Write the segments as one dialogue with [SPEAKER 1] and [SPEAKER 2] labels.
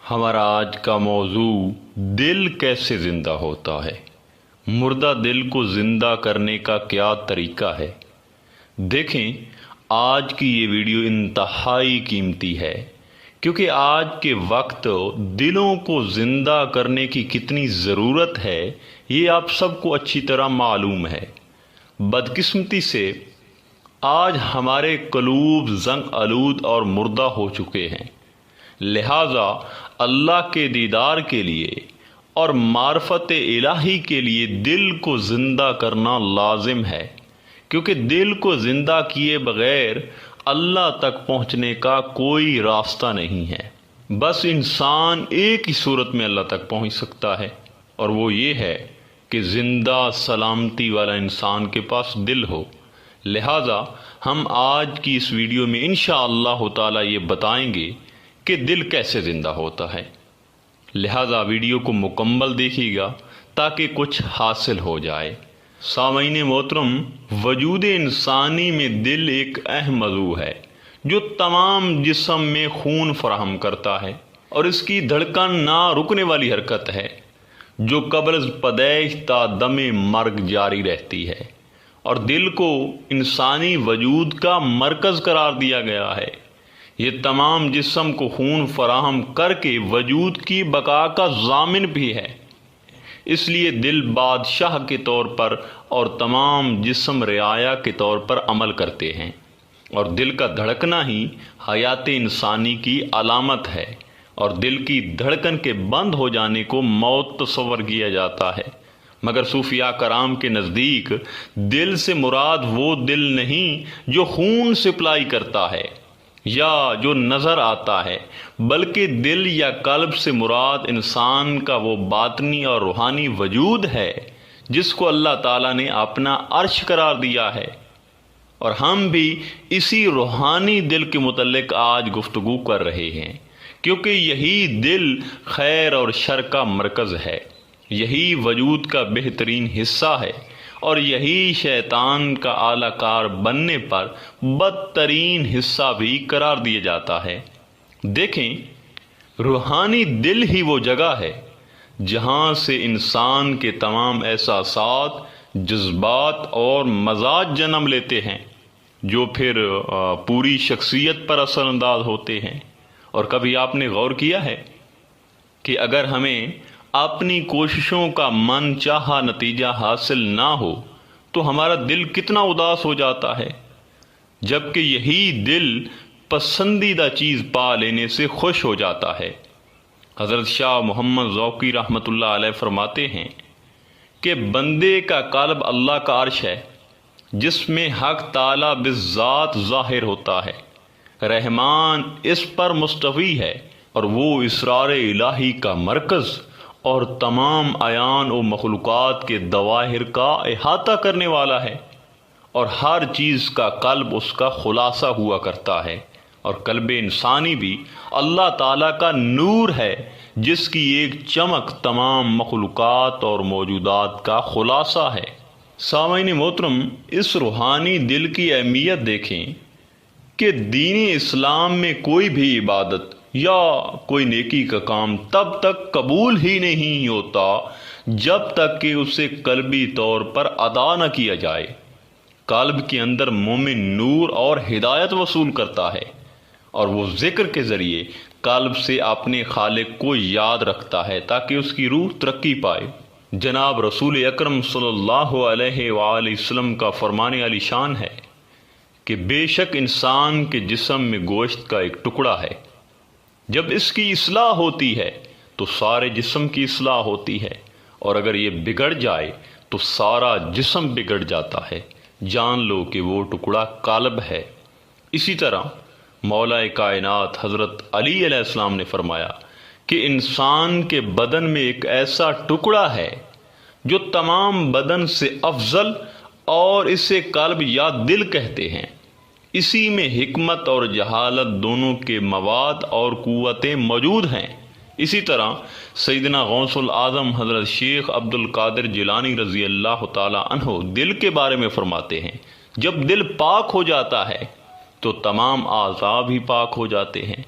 [SPEAKER 1] ہمارا آج کا موضوع دل کیسے زندہ ہوتا ہے، مردہ دل کو زندہ کرنے کا کیا طریقہ ہے۔ دیکھیں، آج کی یہ ویڈیو انتہائی قیمتی ہے کیونکہ آج کے وقت دلوں کو زندہ کرنے کی کتنی ضرورت ہے یہ آپ سب کو اچھی طرح معلوم ہے۔ بدقسمتی سے آج ہمارے قلوب زنگ آلود اور مردہ ہو چکے ہیں، لہٰذا اللہ کے دیدار کے لیے اور معرفت الہی کے لیے دل کو زندہ کرنا لازم ہے، کیونکہ دل کو زندہ کیے بغیر اللہ تک پہنچنے کا کوئی راستہ نہیں ہے۔ بس انسان ایک ہی صورت میں اللہ تک پہنچ سکتا ہے، اور وہ یہ ہے کہ زندہ سلامتی والا انسان کے پاس دل ہو۔ لہٰذا ہم آج کی اس ویڈیو میں انشاءاللہ تعالی یہ بتائیں گے کہ دل کیسے زندہ ہوتا ہے، لہٰذا ویڈیو کو مکمل دیکھیے گا تاکہ کچھ حاصل ہو جائے۔ سامعین محترم، وجود انسانی میں دل ایک اہم عضو ہے جو تمام جسم میں خون فراہم کرتا ہے، اور اس کی دھڑکن نہ رکنے والی حرکت ہے جو قبل از پیدائش تا دم مرگ جاری رہتی ہے، اور دل کو انسانی وجود کا مرکز قرار دیا گیا ہے۔ یہ تمام جسم کو خون فراہم کر کے وجود کی بقا کا ضامن بھی ہے، اس لیے دل بادشاہ کے طور پر اور تمام جسم رعایا کے طور پر عمل کرتے ہیں، اور دل کا دھڑکنا ہی حیات انسانی کی علامت ہے، اور دل کی دھڑکن کے بند ہو جانے کو موت تصور کیا جاتا ہے۔ مگر صوفیاء کرام کے نزدیک دل سے مراد وہ دل نہیں جو خون سپلائی کرتا ہے یا جو نظر آتا ہے، بلکہ دل یا قلب سے مراد انسان کا وہ باطنی اور روحانی وجود ہے جس کو اللہ تعالیٰ نے اپنا عرش قرار دیا ہے، اور ہم بھی اسی روحانی دل کے متعلق آج گفتگو کر رہے ہیں، کیونکہ یہی دل خیر اور شر کا مرکز ہے، یہی وجود کا بہترین حصہ ہے، اور یہی شیطان کا اعلی کار بننے پر بدترین حصہ بھی قرار دیا جاتا ہے۔ دیکھیں، روحانی دل ہی وہ جگہ ہے جہاں سے انسان کے تمام احساسات، جذبات اور مزاج جنم لیتے ہیں، جو پھر پوری شخصیت پر اثر انداز ہوتے ہیں۔ اور کبھی آپ نے غور کیا ہے کہ اگر ہمیں اپنی کوششوں کا من چاہا نتیجہ حاصل نہ ہو تو ہمارا دل کتنا اداس ہو جاتا ہے، جبکہ یہی دل پسندیدہ چیز پا لینے سے خوش ہو جاتا ہے۔ حضرت شاہ محمد ذوقی رحمۃ اللہ علیہ فرماتے ہیں کہ بندے کا قلب اللہ کا عرش ہے، جس میں حق تعالی بالذات ظاہر ہوتا ہے، رحمان اس پر مستوی ہے، اور وہ اسرار الہی کا مرکز اور تمام عیان و مخلوقات کے ظواہر کا احاطہ کرنے والا ہے، اور ہر چیز کا قلب اس کا خلاصہ ہوا کرتا ہے، اور قلب انسانی بھی اللہ تعالیٰ کا نور ہے جس کی ایک چمک تمام مخلوقات اور موجودات کا خلاصہ ہے۔ سامعین محترم، اس روحانی دل کی اہمیت دیکھیں کہ دین اسلام میں کوئی بھی عبادت یا کوئی نیکی کا کام تب تک قبول ہی نہیں ہوتا جب تک کہ اسے قلبی طور پر ادا نہ کیا جائے۔ قلب کے اندر مومن نور اور ہدایت وصول کرتا ہے، اور وہ ذکر کے ذریعے قلب سے اپنے خالق کو یاد رکھتا ہے تاکہ اس کی روح ترقی پائے۔ جناب رسول اکرم صلی اللہ علیہ وآلہ وسلم کا فرمان علی شان ہے کہ بے شک انسان کے جسم میں گوشت کا ایک ٹکڑا ہے، جب اس کی اصلاح ہوتی ہے تو سارے جسم کی اصلاح ہوتی ہے، اور اگر یہ بگڑ جائے تو سارا جسم بگڑ جاتا ہے۔ جان لو کہ وہ ٹکڑا قلب ہے۔ اسی طرح مولا کائنات حضرت علی علیہ السلام نے فرمایا کہ انسان کے بدن میں ایک ایسا ٹکڑا ہے جو تمام بدن سے افضل، اور اسے قلب یا دل کہتے ہیں۔ اسی میں حکمت اور جہالت دونوں کے مواد اور قوتیں موجود ہیں۔ اسی طرح سیدنا غوث العظم حضرت شیخ عبد القادر جیلانی رضی اللہ تعالی عنہ دل کے بارے میں فرماتے ہیں، جب دل پاک ہو جاتا ہے تو تمام اعضاء بھی پاک ہو جاتے ہیں۔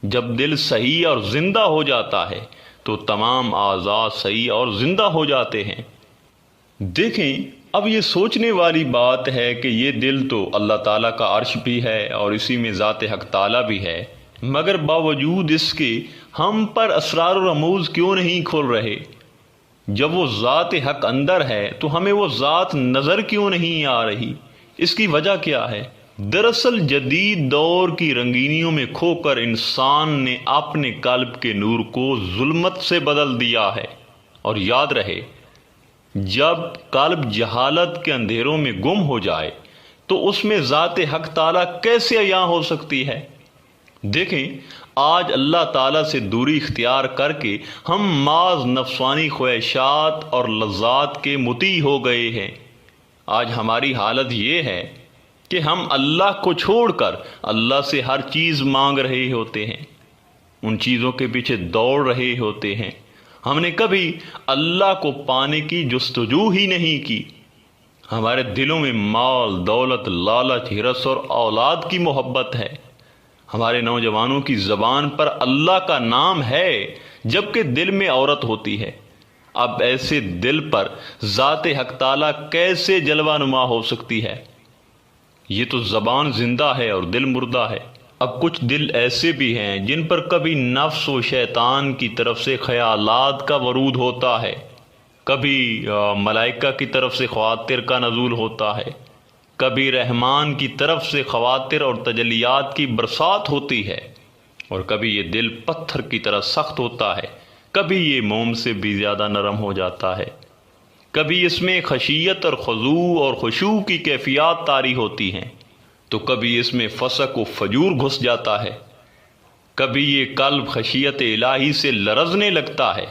[SPEAKER 1] جب دل صحیح اور زندہ ہو جاتا ہے تو تمام اعضاء صحیح اور زندہ ہو جاتے ہیں۔ دیکھیں، اب یہ سوچنے والی بات ہے کہ یہ دل تو اللہ تعالیٰ کا عرش بھی ہے اور اسی میں ذات حق تعالیٰ بھی ہے، مگر باوجود اس کے ہم پر اسرار و رموز کیوں نہیں کھول رہے؟ جب وہ ذات حق اندر ہے تو ہمیں وہ ذات نظر کیوں نہیں آ رہی؟ اس کی وجہ کیا ہے؟ دراصل جدید دور کی رنگینیوں میں کھو کر انسان نے اپنے قلب کے نور کو ظلمت سے بدل دیا ہے۔ اور یاد رہے، جب قلب جہالت کے اندھیروں میں گم ہو جائے تو اس میں ذات حق تعالیٰ کیسے عیاں ہو سکتی ہے؟ دیکھیں، آج اللہ تعالیٰ سے دوری اختیار کر کے ہم محض نفسانی خواہشات اور لذات کے مطیع ہو گئے ہیں۔ آج ہماری حالت یہ ہے کہ ہم اللہ کو چھوڑ کر اللہ سے ہر چیز مانگ رہے ہوتے ہیں، ان چیزوں کے پیچھے دوڑ رہے ہوتے ہیں۔ ہم نے کبھی اللہ کو پانے کی جستجو ہی نہیں کی۔ ہمارے دلوں میں مال، دولت، لالچ، ہرس اور اولاد کی محبت ہے۔ ہمارے نوجوانوں کی زبان پر اللہ کا نام ہے جبکہ دل میں عورت ہوتی ہے۔ اب ایسے دل پر ذات حق تعالیٰ کیسے جلوہ نما ہو سکتی ہے؟ یہ تو زبان زندہ ہے اور دل مردہ ہے۔ اب کچھ دل ایسے بھی ہیں جن پر کبھی نفس و شیطان کی طرف سے خیالات کا ورود ہوتا ہے، کبھی ملائکہ کی طرف سے خواطر کا نزول ہوتا ہے، کبھی رحمان کی طرف سے خواطر اور تجلیات کی برسات ہوتی ہے، اور کبھی یہ دل پتھر کی طرح سخت ہوتا ہے، کبھی یہ موم سے بھی زیادہ نرم ہو جاتا ہے، کبھی اس میں خشیت اور خضوع اور خشوع کی کیفیات طاری ہوتی ہیں، تو کبھی اس میں فسق و فجور گھس جاتا ہے، کبھی یہ قلب خشیت الہی سے لرزنے لگتا ہے،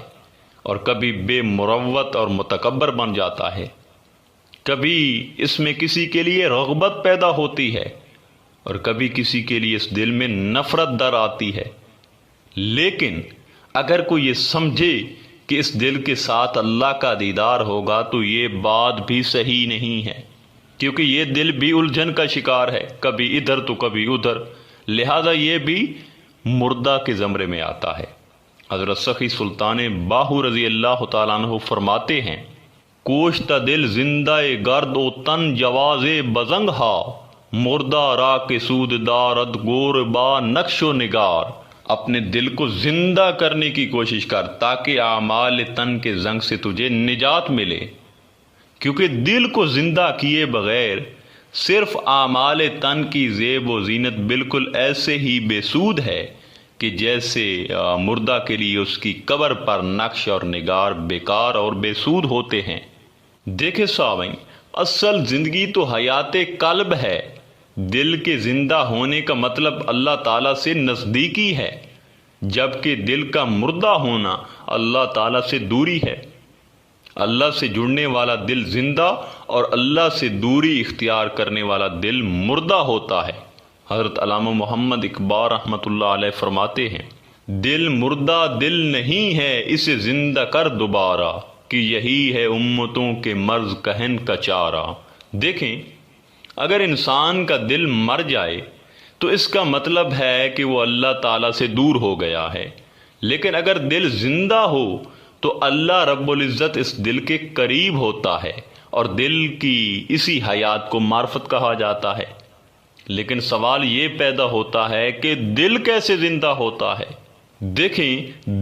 [SPEAKER 1] اور کبھی بے مروت اور متکبر بن جاتا ہے، کبھی اس میں کسی کے لیے رغبت پیدا ہوتی ہے اور کبھی کسی کے لیے اس دل میں نفرت در آتی ہے۔ لیکن اگر کوئی یہ سمجھے کہ اس دل کے ساتھ اللہ کا دیدار ہوگا تو یہ بات بھی صحیح نہیں ہے، کیونکہ یہ دل بھی الجھن کا شکار ہے، کبھی ادھر تو کبھی ادھر، لہذا یہ بھی مردہ کے زمرے میں آتا ہے۔ حضرت سخی سلطان باہو رضی اللہ تعالیٰ عنہ فرماتے ہیں، کوشتہ دل زندہ گرد و تن جواز بزنگ ہا، مردہ را کے سود دارد گور با نقش و نگار۔ اپنے دل کو زندہ کرنے کی کوشش کر تاکہ اعمال تن کے زنگ سے تجھے نجات ملے، کیونکہ دل کو زندہ کیے بغیر صرف اعمال تن کی زیب و زینت بالکل ایسے ہی بے سود ہے کہ جیسے مردہ کے لیے اس کی قبر پر نقش اور نگار بیکار اور بے سود ہوتے ہیں۔ دیکھیں سامعین، اصل زندگی تو حیات قلب ہے۔ دل کے زندہ ہونے کا مطلب اللہ تعالیٰ سے نزدیکی ہے، جبکہ دل کا مردہ ہونا اللہ تعالیٰ سے دوری ہے۔ اللہ سے جڑنے والا دل زندہ اور اللہ سے دوری اختیار کرنے والا دل مردہ ہوتا ہے۔ حضرت علامہ محمد اقبال رحمۃ اللہ علیہ فرماتے ہیں، دل مردہ دل نہیں ہے اسے زندہ کر دوبارہ، کہ یہی ہے امتوں کے مرض کہن کا چارہ۔ دیکھیں، اگر انسان کا دل مر جائے تو اس کا مطلب ہے کہ وہ اللہ تعالیٰ سے دور ہو گیا ہے، لیکن اگر دل زندہ ہو تو اللہ رب العزت اس دل کے قریب ہوتا ہے اور دل کی اسی حیات کو معرفت کہا جاتا ہے۔ لیکن سوال یہ پیدا ہوتا ہے کہ دل کیسے زندہ ہوتا ہے؟ دیکھیں،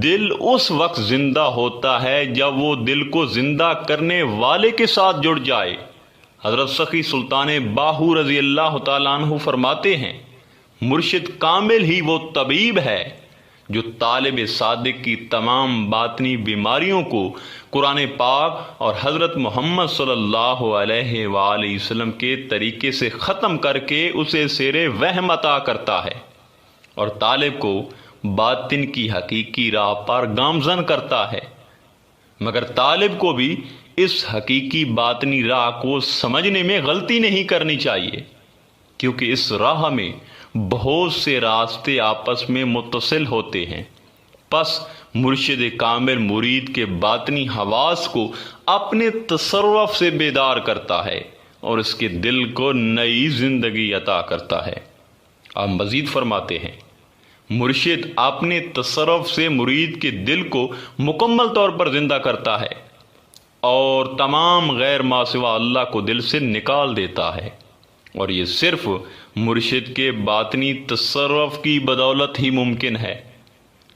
[SPEAKER 1] دل اس وقت زندہ ہوتا ہے جب وہ دل کو زندہ کرنے والے کے ساتھ جڑ جائے۔ حضرت سخی سلطان باہو رضی اللہ تعالیٰ عنہ فرماتے ہیں، مرشد کامل ہی وہ طبیب ہے جو طالب صادق کی تمام باطنی بیماریوں کو قرآن پاک اور حضرت محمد صلی اللہ علیہ وآلہ وسلم کے طریقے سے ختم کر کے اسے سیر وہم عطا کرتا ہے اور طالب کو باطن کی حقیقی راہ پر گامزن کرتا ہے۔ مگر طالب کو بھی اس حقیقی باطنی راہ کو سمجھنے میں غلطی نہیں کرنی چاہیے، کیونکہ اس راہ میں بہت سے راستے آپس میں متصل ہوتے ہیں۔ پس مرشد کامل مرید کے باطنی حواس کو اپنے تصرف سے بیدار کرتا ہے اور اس کے دل کو نئی زندگی عطا کرتا ہے۔ آپ مزید فرماتے ہیں، مرشد اپنے تصرف سے مرید کے دل کو مکمل طور پر زندہ کرتا ہے اور تمام غیر ما سوا اللہ کو دل سے نکال دیتا ہے، اور یہ صرف مرشد کے باطنی تصرف کی بدولت ہی ممکن ہے۔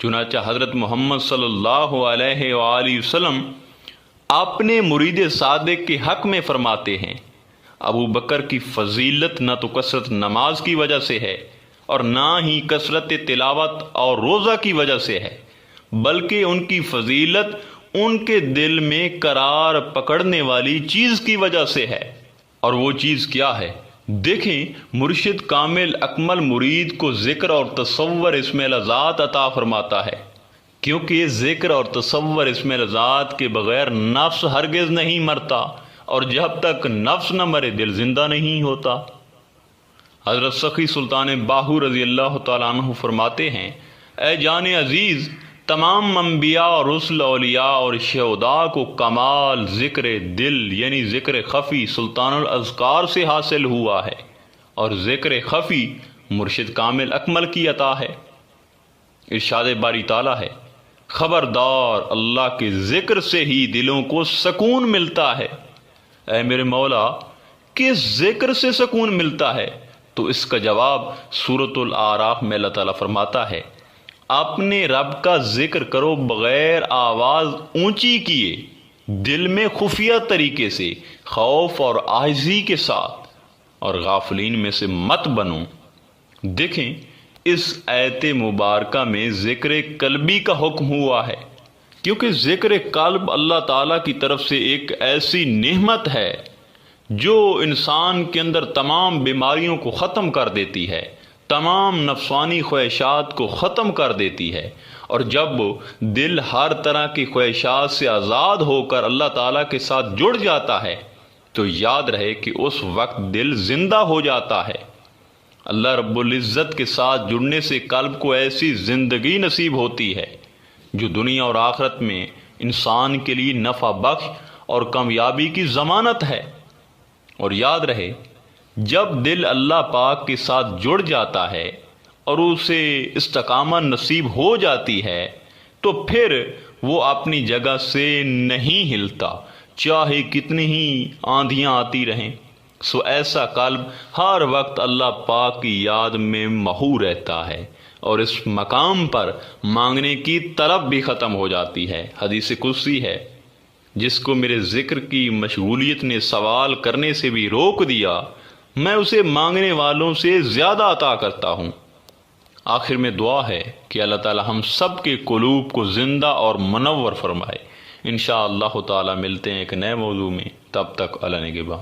[SPEAKER 1] چنانچہ حضرت محمد صلی اللہ علیہ وآلہ وسلم اپنے مرید صادق کے حق میں فرماتے ہیں، ابو بکر کی فضیلت نہ تو کثرت نماز کی وجہ سے ہے اور نہ ہی کثرت تلاوت اور روزہ کی وجہ سے ہے، بلکہ ان کی فضیلت ان کے دل میں قرار پکڑنے والی چیز کی وجہ سے ہے۔ اور وہ چیز کیا ہے؟ دیکھیں، مرشد کامل اکمل مرید کو ذکر اور تصور اسم الذات عطا فرماتا ہے، کیونکہ ذکر اور تصور اسم الذات کے بغیر نفس ہرگز نہیں مرتا، اور جب تک نفس نہ مرے دل زندہ نہیں ہوتا۔ حضرت سخی سلطان باہو رضی اللہ تعالیٰ عنہ فرماتے ہیں، اے جان عزیز، تمام انبیاء اور رسل، اولیاء اور شہداء کو کمال ذکر دل یعنی ذکر خفی سلطان الاذکار سے حاصل ہوا ہے، اور ذکر خفی مرشد کامل اکمل کی عطا ہے۔ ارشاد باری تعالیٰ ہے، خبردار اللہ کے ذکر سے ہی دلوں کو سکون ملتا ہے۔ اے میرے مولا، کس ذکر سے سکون ملتا ہے؟ تو اس کا جواب سورۃ الاعراف میں اللہ تعالیٰ فرماتا ہے، اپنے رب کا ذکر کرو بغیر آواز اونچی کیے، دل میں خفیہ طریقے سے، خوف اور عاجزی کے ساتھ، اور غافلین میں سے مت بنو۔ دیکھیں، اس آیت مبارکہ میں ذکر قلبی کا حکم ہوا ہے، کیونکہ ذکر قلب اللہ تعالیٰ کی طرف سے ایک ایسی نعمت ہے جو انسان کے اندر تمام بیماریوں کو ختم کر دیتی ہے، تمام نفسانی خواہشات کو ختم کر دیتی ہے، اور جب دل ہر طرح کی خواہشات سے آزاد ہو کر اللہ تعالیٰ کے ساتھ جڑ جاتا ہے تو یاد رہے کہ اس وقت دل زندہ ہو جاتا ہے۔ اللہ رب العزت کے ساتھ جڑنے سے قلب کو ایسی زندگی نصیب ہوتی ہے جو دنیا اور آخرت میں انسان کے لیے نفع بخش اور کامیابی کی ضمانت ہے۔ اور یاد رہے، جب دل اللہ پاک کے ساتھ جڑ جاتا ہے اور اسے استقامت نصیب ہو جاتی ہے تو پھر وہ اپنی جگہ سے نہیں ہلتا، چاہے کتنی ہی آندھیاں آتی رہیں۔ سو ایسا قلب ہر وقت اللہ پاک کی یاد میں محو رہتا ہے، اور اس مقام پر مانگنے کی طلب بھی ختم ہو جاتی ہے۔ حدیث قدسی ہے، جس کو میرے ذکر کی مشغولیت نے سوال کرنے سے بھی روک دیا، میں اسے مانگنے والوں سے زیادہ عطا کرتا ہوں۔ آخر میں دعا ہے کہ اللہ تعالی ہم سب کے قلوب کو زندہ اور منور فرمائے۔ انشاءاللہ تعالی ملتے ہیں ایک نئے موضوع میں، تب تک اللہ نگہباں۔